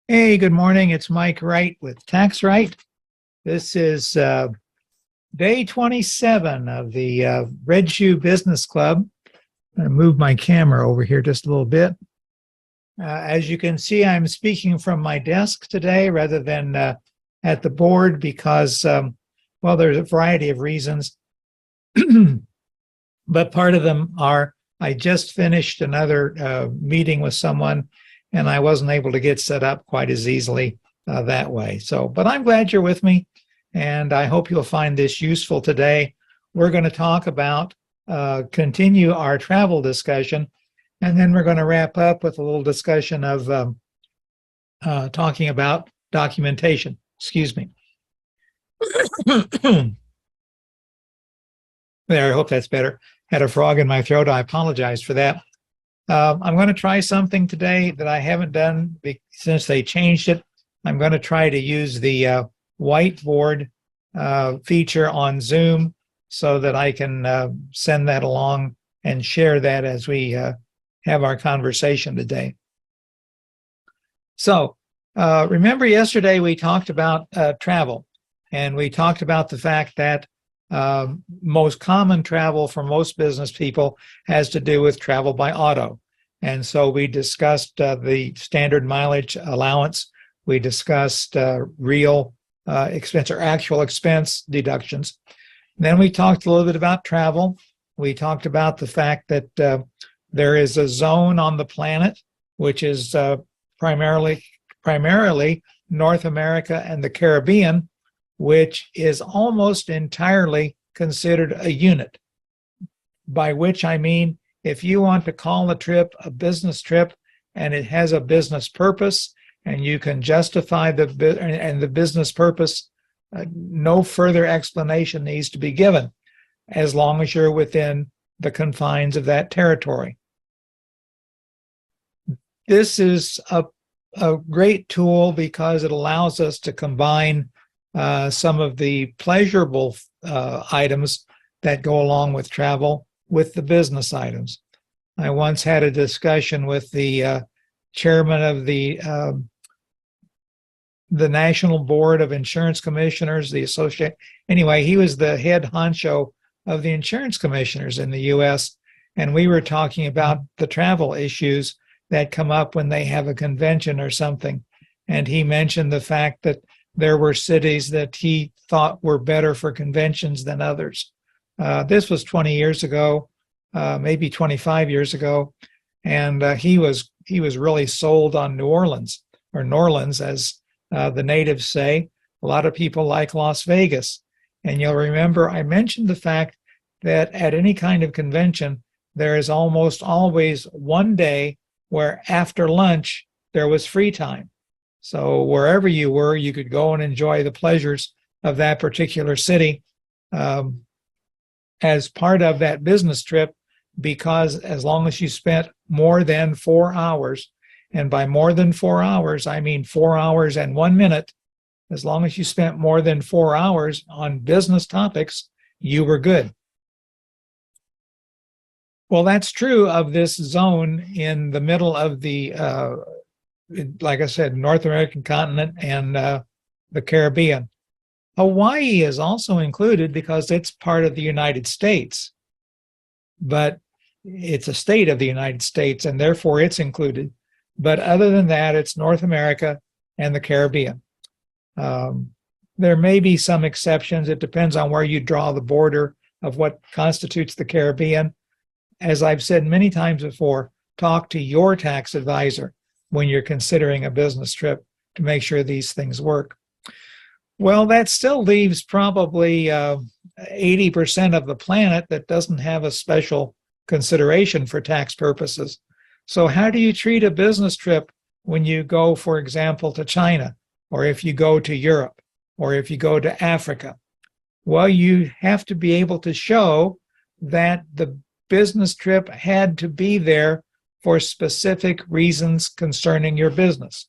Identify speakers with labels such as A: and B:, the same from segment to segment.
A: Hey, good morning. It's Mike Wright with Tax Right. This is day 27 of the Red Shoe Business Club. I'm going to move my camera over here just a little bit. As you can see, I'm speaking from my desk today rather than at the board because, well, there's a variety of reasons. But part of them are I just finished another meeting with someone and I wasn't able to get set up quite as easily that way. But I'm glad you're with me, and I hope you'll find this useful today. We're going to talk about, continue our travel discussion, and then we're going to wrap up with a little discussion of talking about documentation. Excuse me. There, I hope that's better. Had a frog in my throat. I apologize for that. I'm going to try something today that I haven't done since they changed it. I'm going to try to use the whiteboard feature on Zoom so that I can send that along and share that as we have our conversation today. So remember yesterday we talked about travel, and we talked about the fact that most common travel for most business people has to do with travel by auto. And so we discussed the standard mileage allowance. We discussed real expense or actual expense deductions. Then we talked a little bit about travel. We talked about the fact that there is a zone on the planet, which is primarily North America and the Caribbean, which is almost entirely considered a unit, by which I mean if you want to call a trip a business trip and it has a business purpose and you can justify the business purpose, no further explanation needs to be given as long as you're within the confines of that territory. This is a great tool because it allows us to combine some of the pleasurable items that go along with travel with the business items. I once had a discussion with the chairman of the National Board of Insurance Commissioners, the associate. Anyway, he was the head honcho of the insurance commissioners in the U.S., and we were talking about the travel issues that come up when they have a convention or something. And he mentioned the fact that there were cities that he thought were better for conventions than others. This was 20 years ago, maybe 25 years ago, and he was really sold on New Orleans, or Norlands, as the natives say. A lot of people like Las Vegas. And you'll remember I mentioned the fact that at any kind of convention, there is almost always one day where after lunch there was free time. So wherever you were, you could go and enjoy the pleasures of that particular city as part of that business trip, because as long as you spent more than 4 hours, and by more than 4 hours, I mean 4 hours and 1 minute, as long as you spent more than 4 hours on business topics, you were good. Well, that's true of this zone in the middle of the like I said, North American continent and the Caribbean. Hawaii is also included because it's part of the United States, but it's a state of the United States and therefore it's included. But other than that, it's North America and the Caribbean. There may be some exceptions. It depends on where you draw the border of what constitutes the Caribbean. As I've said many times before, talk to your tax advisor when you're considering a business trip to make sure these things work. Well, that still leaves probably 80% of the planet that doesn't have a special consideration for tax purposes. So how do you treat a business trip when you go, for example, to China, or if you go to Europe, or if you go to Africa? Well, you have to be able to show that the business trip had to be there for specific reasons concerning your business.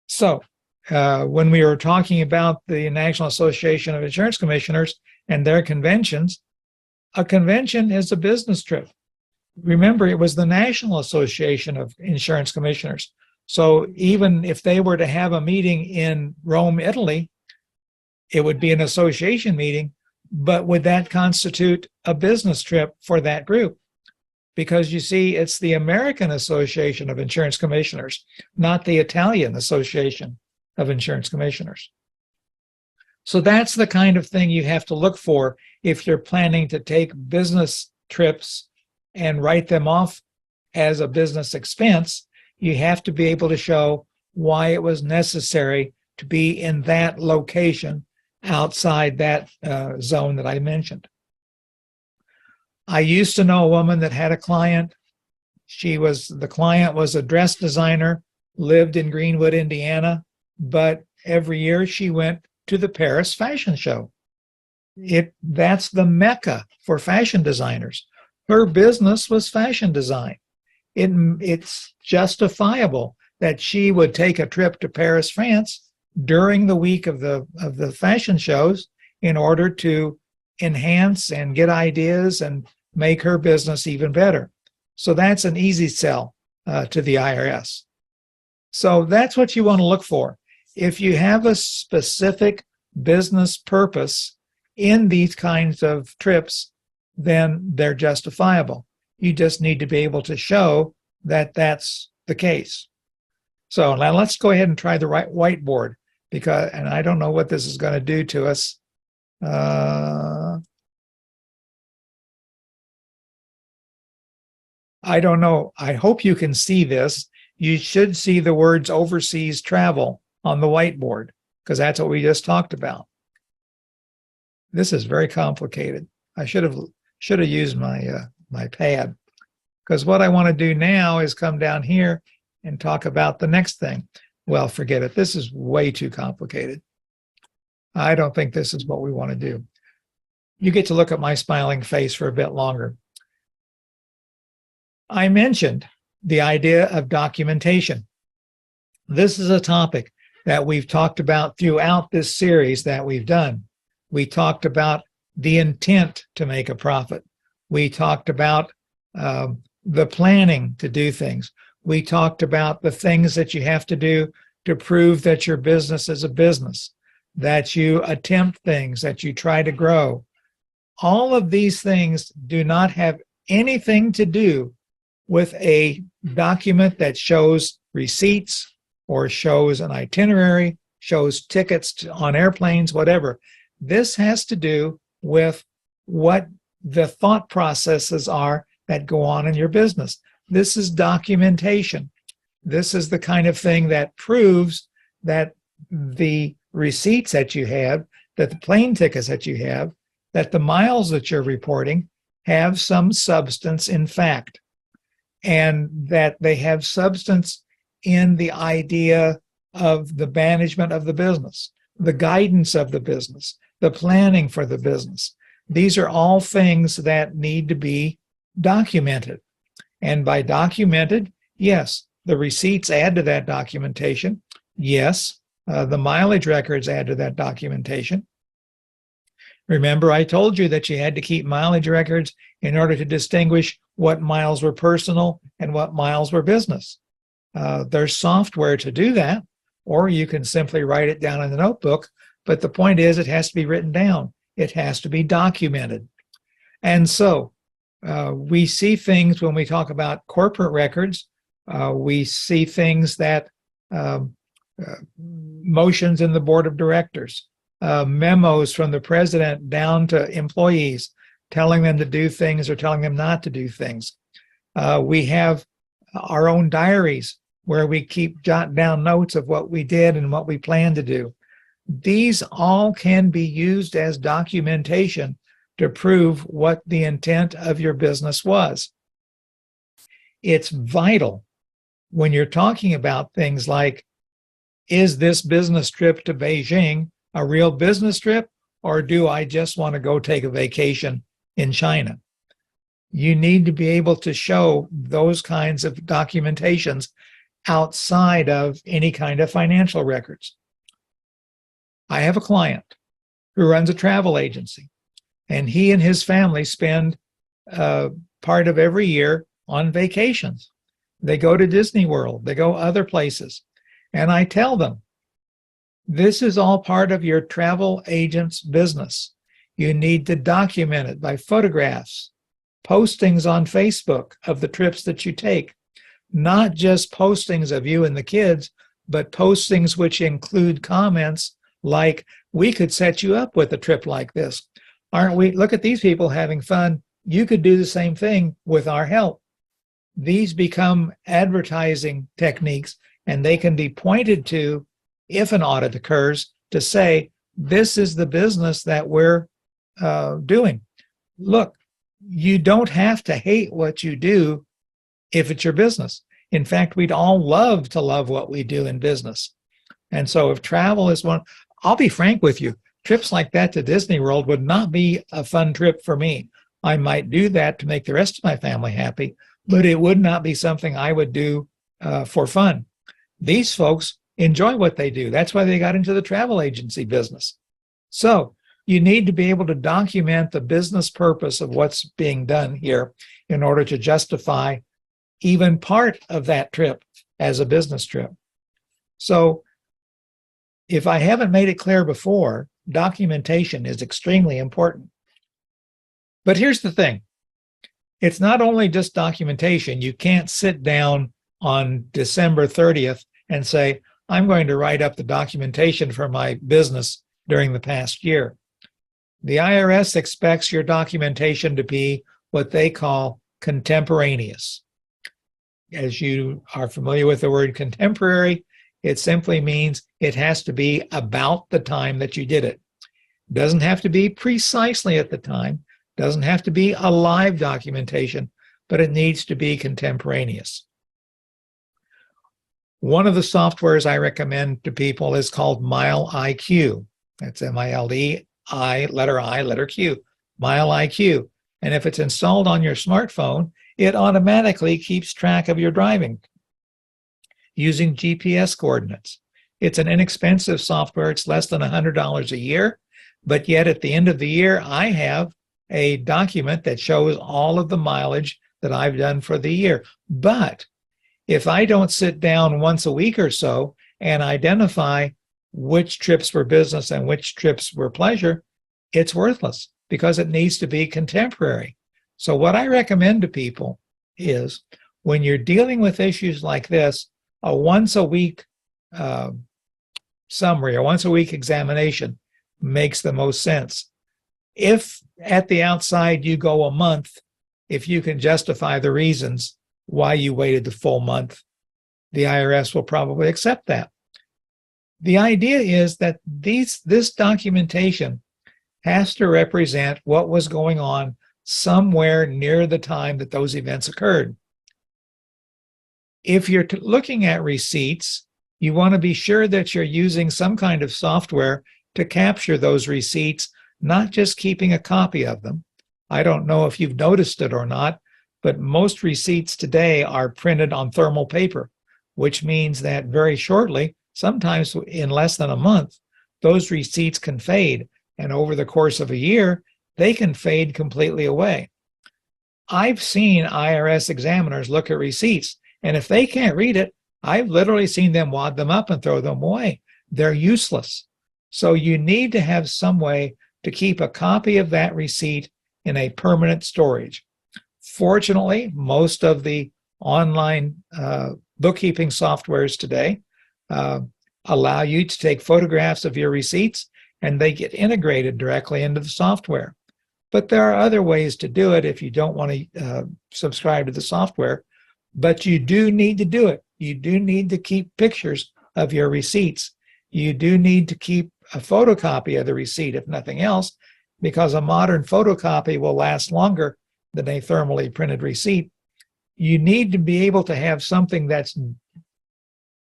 A: So when we were talking about the National Association of Insurance Commissioners and their conventions, a convention is a business trip. Remember, it was the National Association of Insurance Commissioners. So even if they were to have a meeting in Rome, Italy, it would be an association meeting, but would that constitute a business trip for that group? Because you see, it's the American Association of Insurance Commissioners, not the Italian Association of Insurance Commissioners. So that's the kind of thing you have to look for if you're planning to take business trips and write them off as a business expense. You have to be able to show why it was necessary to be in that location outside that zone that I mentioned. I used to know a woman that had a client. The client was a dress designer, lived in Greenwood, Indiana, but every year she went to the Paris fashion show. That's the mecca for fashion designers. Her business was fashion design. It's justifiable that she would take a trip to Paris, France during the week of the fashion shows in order to enhance and get ideas and make her business even better. So that's an easy sell to the IRS. So that's what you want to look for. If you have a specific business purpose in these kinds of trips, then they're justifiable. You just need to be able to show that that's the case. So now let's go ahead and try the right whiteboard, and I don't know what this is going to do to us. I don't know. I hope you can see this. You should see the words overseas travel on the whiteboard, because that's what we just talked about. This is very complicated. I should have used my pad, because what I want to do now is come down here and talk about the next thing. Well, forget it. This is way too complicated. I don't think this is what we want to do. You get to look at my smiling face for a bit longer. I mentioned the idea of documentation. This is a topic that we've talked about throughout this series that we've done. We talked about the intent to make a profit. We talked about the planning to do things. We talked about the things that you have to do to prove that your business is a business, that you attempt things, that you try to grow. All of these things do not have anything to do with a document that shows receipts or shows an itinerary, shows tickets on airplanes, whatever. This has to do with what the thought processes are that go on in your business. This is documentation. This is the kind of thing that proves that the receipts that you have, that the plane tickets that you have, that the miles that you're reporting have some substance in fact, and that they have substance in the idea of the management of the business, the guidance of the business, the planning for the business. These are all things that need to be documented. And by documented, yes, the receipts add to that documentation. Yes, the mileage records add to that documentation. Remember, I told you that you had to keep mileage records in order to distinguish what miles were personal and what miles were business. There's software to do that, or you can simply write it down in the notebook. But the point is, it has to be written down. It has to be documented. And so we see things when we talk about corporate records. We see things that motions in the board of directors, memos from the president down to employees telling them to do things or telling them not to do things. We have our own diaries where we keep jotting down notes of what we did and what we plan to do. These all can be used as documentation to prove what the intent of your business was. It's vital when you're talking about things like, is this business trip to Beijing a real business trip, or do I just want to go take a vacation in China? You need to be able to show those kinds of documentations outside of any kind of financial records. I have a client who runs a travel agency, and he and his family spend part of every year on vacations. They go to Disney World. They go other places. And I tell them, this is all part of your travel agent's business. You need to document it by photographs, postings on Facebook of the trips that you take, not just postings of you and the kids, but postings which include comments like, we could set you up with a trip like this. Aren't we? Look at these people having fun. You could do the same thing with our help. These become advertising techniques, and they can be pointed to if an audit occurs to say, this is the business that we're doing. Look, you don't have to hate what you do if it's your business. In fact, we'd all love to love what we do in business. And so if travel is one, I'll be frank with you, trips like that to Disney World would not be a fun trip for me. I might do that to make the rest of my family happy, but it would not be something I would do for fun. These folks enjoy what they do. That's why they got into the travel agency business. So you need to be able to document the business purpose of what's being done here in order to justify even part of that trip as a business trip. So if I haven't made it clear before, documentation is extremely important. But here's the thing. It's not only just documentation. You can't sit down on December 30th and say, I'm going to write up the documentation for my business during the past year. The IRS expects your documentation to be what they call contemporaneous. As you are familiar with the word contemporary, it simply means it has to be about the time that you did it. It doesn't have to be precisely at the time, doesn't have to be a live documentation, but it needs to be contemporaneous. One of the softwares I recommend to people is called MileIQ. That's M-I-L-E-I, letter Q, MileIQ. And if it's installed on your smartphone, it automatically keeps track of your driving using GPS coordinates. It's an inexpensive software. It's less than $100 a year, but yet at the end of the year, I have a document that shows all of the mileage that I've done for the year. But if I don't sit down once a week or so and identify which trips were business and which trips were pleasure, it's worthless because it needs to be contemporary. So what I recommend to people is when you're dealing with issues like this, a once a week summary or once a week examination makes the most sense. If at the outside you go a month, if you can justify the reasons why you waited the full month, the IRS will probably accept that. The idea is that this documentation has to represent what was going on somewhere near the time that those events occurred. If you're looking at receipts, you want to be sure that you're using some kind of software to capture those receipts, not just keeping a copy of them. I don't know if you've noticed it or not, but most receipts today are printed on thermal paper, which means that very shortly, sometimes in less than a month, those receipts can fade. And over the course of a year, they can fade completely away. I've seen IRS examiners look at receipts, and if they can't read it, I've literally seen them wad them up and throw them away. They're useless. So you need to have some way to keep a copy of that receipt in a permanent storage. Fortunately, most of the online bookkeeping softwares today allow you to take photographs of your receipts, and they get integrated directly into the software. But there are other ways to do it if you don't want to subscribe to the software, but you do need to do it. You do need to keep pictures of your receipts. You do need to keep a photocopy of the receipt, if nothing else, because a modern photocopy will last longer than a thermally printed receipt. You need to be able to have something that's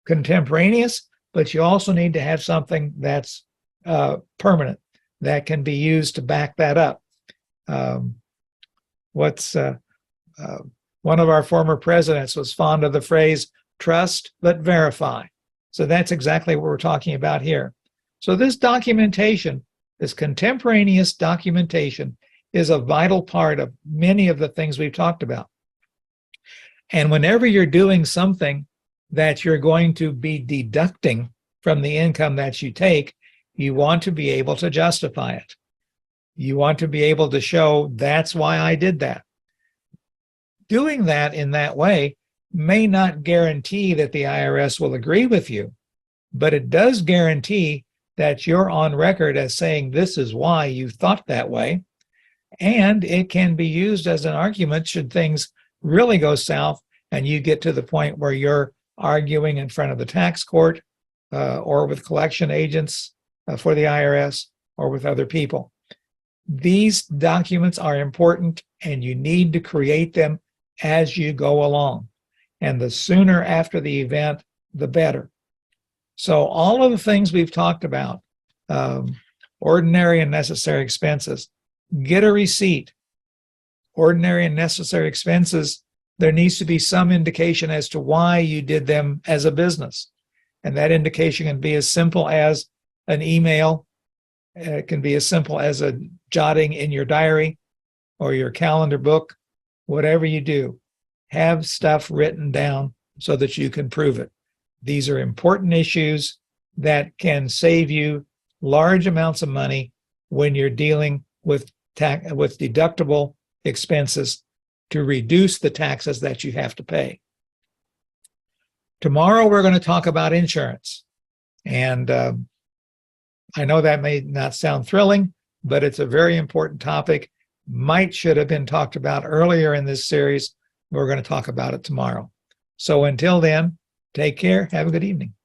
A: contemporaneous, but you also need to have something that's permanent, that can be used to back that up. One of our former presidents was fond of the phrase, trust but verify. So that's exactly what we're talking about here. So this documentation, this contemporaneous documentation, is a vital part of many of the things we've talked about. And whenever you're doing something that you're going to be deducting from the income that you take, you want to be able to justify it. You want to be able to show that's why I did that. Doing that in that way may not guarantee that the IRS will agree with you, but it does guarantee that you're on record as saying this is why you thought that way. And it can be used as an argument should things really go south and you get to the point where you're arguing in front of the tax court or with collection agents for the IRS or with other people. These documents are important and you need to create them as you go along. And the sooner after the event, the better. So all of the things we've talked about, ordinary and necessary expenses, get a receipt. Ordinary and necessary expenses, there needs to be some indication as to why you did them as a business. And that indication can be as simple as an email. It can be as simple as a jotting in your diary or your calendar book. Whatever you do, have stuff written down so that you can prove it. These are important issues that can save you large amounts of money when you're dealing with deductible expenses to reduce the taxes that you have to pay. Tomorrow, we're going to talk about insurance. And I know that may not sound thrilling, but it's a very important topic. Should have been talked about earlier in this series. We're going to talk about it tomorrow. So until then, take care. Have a good evening.